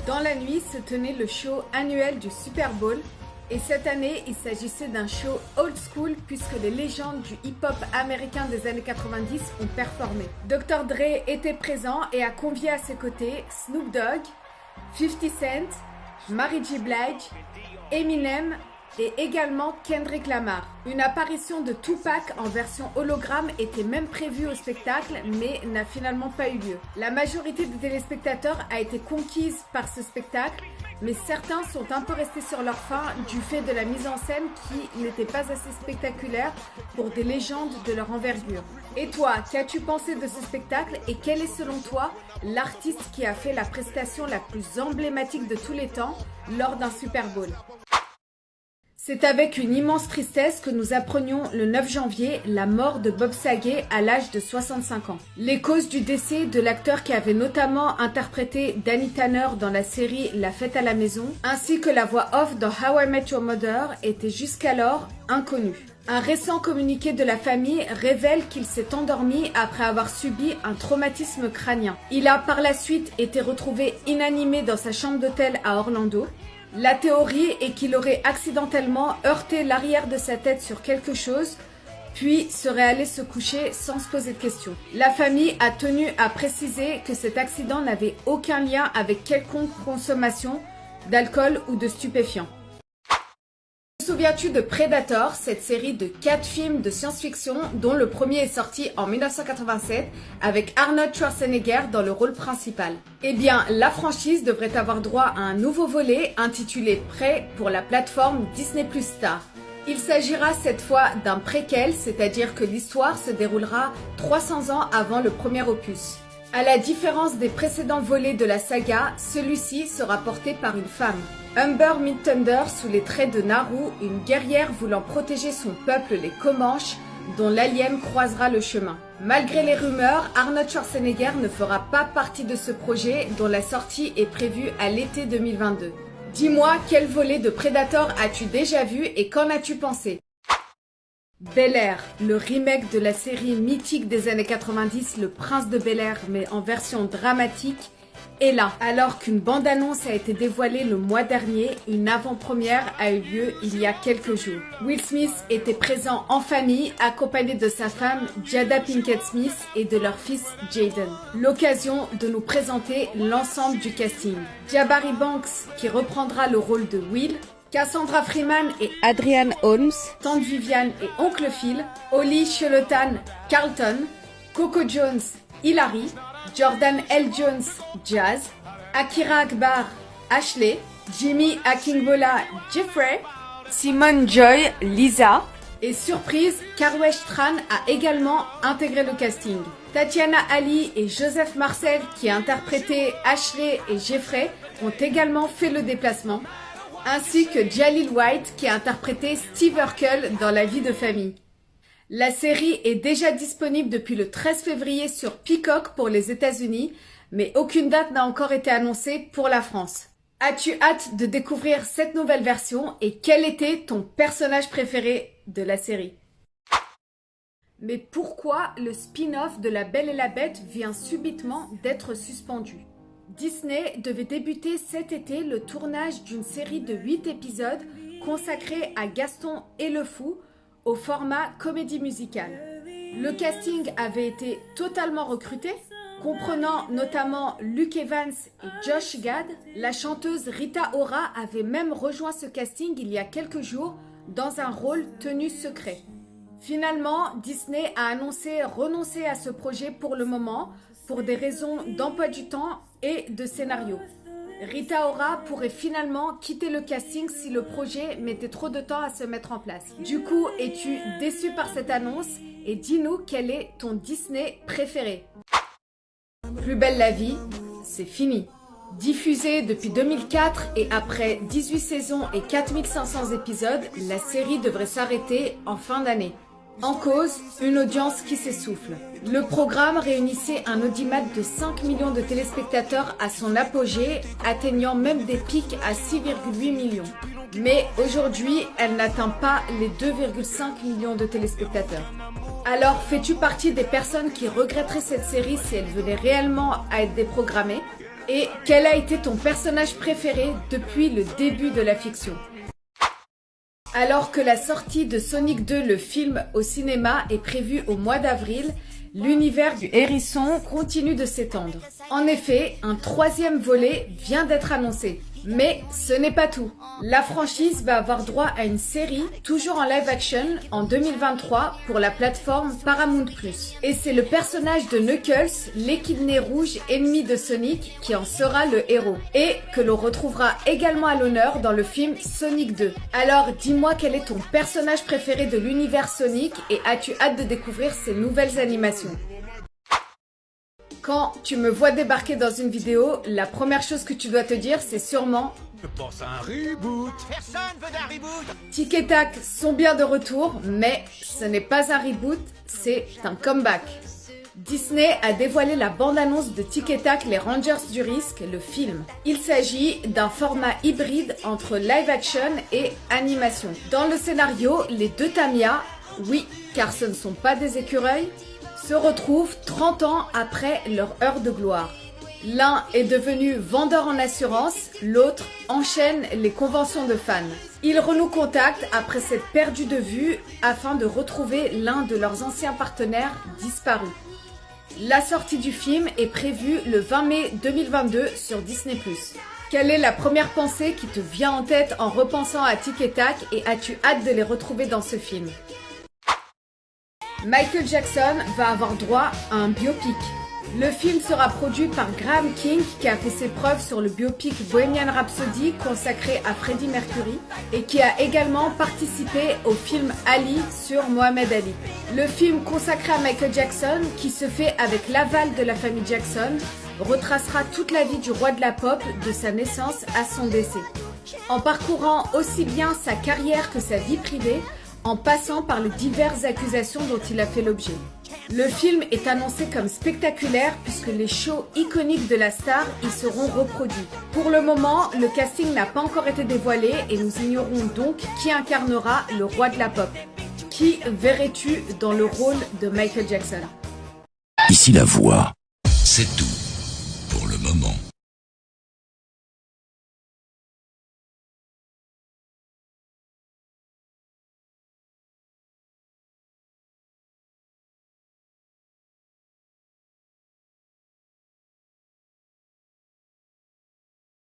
Dans la nuit se tenait le show annuel du Super Bowl et cette année il s'agissait d'un show old school puisque les légendes du hip-hop américain des années 90 ont performé. Dr. Dre était présent et a convié à ses côtés Snoop Dogg, 50 Cent, Mary J. Blige, Eminem et également Kendrick Lamar. Une apparition de Tupac en version hologramme était même prévue au spectacle mais n'a finalement pas eu lieu. La majorité des téléspectateurs a été conquise par ce spectacle mais certains sont un peu restés sur leur faim du fait de la mise en scène qui n'était pas assez spectaculaire pour des légendes de leur envergure. Et toi, qu'as-tu pensé de ce spectacle et quel est selon toi l'artiste qui a fait la prestation la plus emblématique de tous les temps lors d'un Super Bowl ? C'est avec une immense tristesse que nous apprenions le 9 janvier la mort de Bob Saget à l'âge de 65 ans. Les causes du décès de l'acteur qui avait notamment interprété Danny Tanner dans la série La Fête à la Maison, ainsi que la voix off dans How I Met Your Mother étaient jusqu'alors inconnues. Un récent communiqué de la famille révèle qu'il s'est endormi après avoir subi un traumatisme crânien. Il a par la suite été retrouvé inanimé dans sa chambre d'hôtel à Orlando. La théorie est qu'il aurait accidentellement heurté l'arrière de sa tête sur quelque chose, puis serait allé se coucher sans se poser de questions. La famille a tenu à préciser que cet accident n'avait aucun lien avec quelconque consommation d'alcool ou de stupéfiants. Te souviens-tu de Predator, cette série de 4 films de science-fiction dont le premier est sorti en 1987 avec Arnold Schwarzenegger dans le rôle principal? Eh bien, la franchise devrait avoir droit à un nouveau volet intitulé Prey pour la plateforme Disney+ Star. Il s'agira cette fois d'un préquel, c'est-à-dire que l'histoire se déroulera 300 ans avant le premier opus. À la différence des précédents volets de la saga, celui-ci sera porté par une femme. Umber Midthunder sous les traits de Naru, une guerrière voulant protéger son peuple les Comanches, dont l'alien croisera le chemin. Malgré les rumeurs, Arnold Schwarzenegger ne fera pas partie de ce projet dont la sortie est prévue à l'été 2022. Dis-moi, quel volet de Predator as-tu déjà vu et qu'en as-tu pensé ? Bel-Air, le remake de la série mythique des années 90, Le Prince de Bel-Air, mais en version dramatique, est là. Alors qu'une bande-annonce a été dévoilée le mois dernier, une avant-première a eu lieu il y a quelques jours. Will Smith était présent en famille, accompagné de sa femme Jada Pinkett Smith et de leur fils Jaden. L'occasion de nous présenter l'ensemble du casting. Jabari Banks qui reprendra le rôle de Will, Cassandra Freeman et Adrian Holmes, Tante Viviane et Oncle Phil, Oli Sholotan, Carlton, Coco Jones, Hilary, Jordan L. Jones, Jazz, Akira Akbar, Ashley, Jimmy Akingbola, Jeffrey, Simone Joy, Lisa et surprise, Karwesh Tran a également intégré le casting. Tatiana Ali et Joseph Marcel qui interprétaient Ashley et Jeffrey ont également fait le déplacement, ainsi que Jalil White qui a interprété Steve Urkel dans La vie de famille. La série est déjà disponible depuis le 13 février sur Peacock pour les États-Unis, mais aucune date n'a encore été annoncée pour la France. As-tu hâte de découvrir cette nouvelle version et quel était ton personnage préféré de la série ? Mais pourquoi le spin-off de La Belle et la Bête vient subitement d'être suspendu ? Disney devait débuter cet été le tournage d'une série de 8 épisodes consacrée à Gaston et le Fou au format comédie musicale. Le casting avait été totalement recruté, comprenant notamment Luke Evans et Josh Gad. La chanteuse Rita Ora avait même rejoint ce casting il y a quelques jours dans un rôle tenu secret. Finalement, Disney a annoncé renoncer à ce projet pour le moment pour des raisons d'emploi du temps et de scénario. Rita Ora pourrait finalement quitter le casting si le projet mettait trop de temps à se mettre en place. Du coup, es-tu déçu par cette annonce? Et dis-nous quel est ton Disney préféré. Plus belle la vie, c'est fini. Diffusée depuis 2004 et après 18 saisons et 4500 épisodes, la série devrait s'arrêter en fin d'année. En cause, une audience qui s'essouffle. Le programme réunissait un audimat de 5 millions de téléspectateurs à son apogée, atteignant même des pics à 6,8 millions. Mais aujourd'hui, elle n'atteint pas les 2,5 millions de téléspectateurs. Alors, fais-tu partie des personnes qui regretteraient cette série si elle venait réellement à être déprogrammée? Et quel a été ton personnage préféré depuis le début de la fiction? Alors que la sortie de Sonic 2, le film, au cinéma est prévue au mois d'avril, l'univers du hérisson continue de s'étendre. En effet, un troisième volet vient d'être annoncé. Mais ce n'est pas tout. La franchise va avoir droit à une série, toujours en live action, en 2023 pour la plateforme Paramount+. Et c'est le personnage de Knuckles, l'échidné rouge ennemi de Sonic, qui en sera le héros. Et que l'on retrouvera également à l'honneur dans le film Sonic 2. Alors dis-moi quel est ton personnage préféré de l'univers Sonic et as-tu hâte de découvrir ces nouvelles animations? Quand tu me vois débarquer dans une vidéo, la première chose que tu dois te dire, c'est sûrement... Je pense à un reboot. Personne veut d'un reboot. Tic et Tac sont bien de retour, mais ce n'est pas un reboot, c'est un comeback. Disney a dévoilé la bande-annonce de Tic et Tac, les Rangers du Risque, le film. Il s'agit d'un format hybride entre live action et animation. Dans le scénario, les deux Tamia, oui, car ce ne sont pas des écureuils, se retrouvent 30 ans après leur heure de gloire. L'un est devenu vendeur en assurance, l'autre enchaîne les conventions de fans. Ils renouent contact après s'être perdus de vue afin de retrouver l'un de leurs anciens partenaires disparus. La sortie du film est prévue le 20 mai 2022 sur Disney+. Quelle est la première pensée qui te vient en tête en repensant à Tic et Tac et as-tu hâte de les retrouver dans ce film? Michael Jackson va avoir droit à un biopic. Le film sera produit par Graham King qui a fait ses preuves sur le biopic Bohemian Rhapsody consacré à Freddie Mercury et qui a également participé au film Ali sur Mohamed Ali. Le film consacré à Michael Jackson, qui se fait avec l'aval de la famille Jackson, retracera toute la vie du roi de la pop de sa naissance à son décès. En parcourant aussi bien sa carrière que sa vie privée, en passant par les diverses accusations dont il a fait l'objet. Le film est annoncé comme spectaculaire puisque les shows iconiques de la star y seront reproduits. Pour le moment, le casting n'a pas encore été dévoilé et nous ignorons donc qui incarnera le roi de la pop. Qui verrais-tu dans le rôle de Michael Jackson? Ici la voix, c'est tout.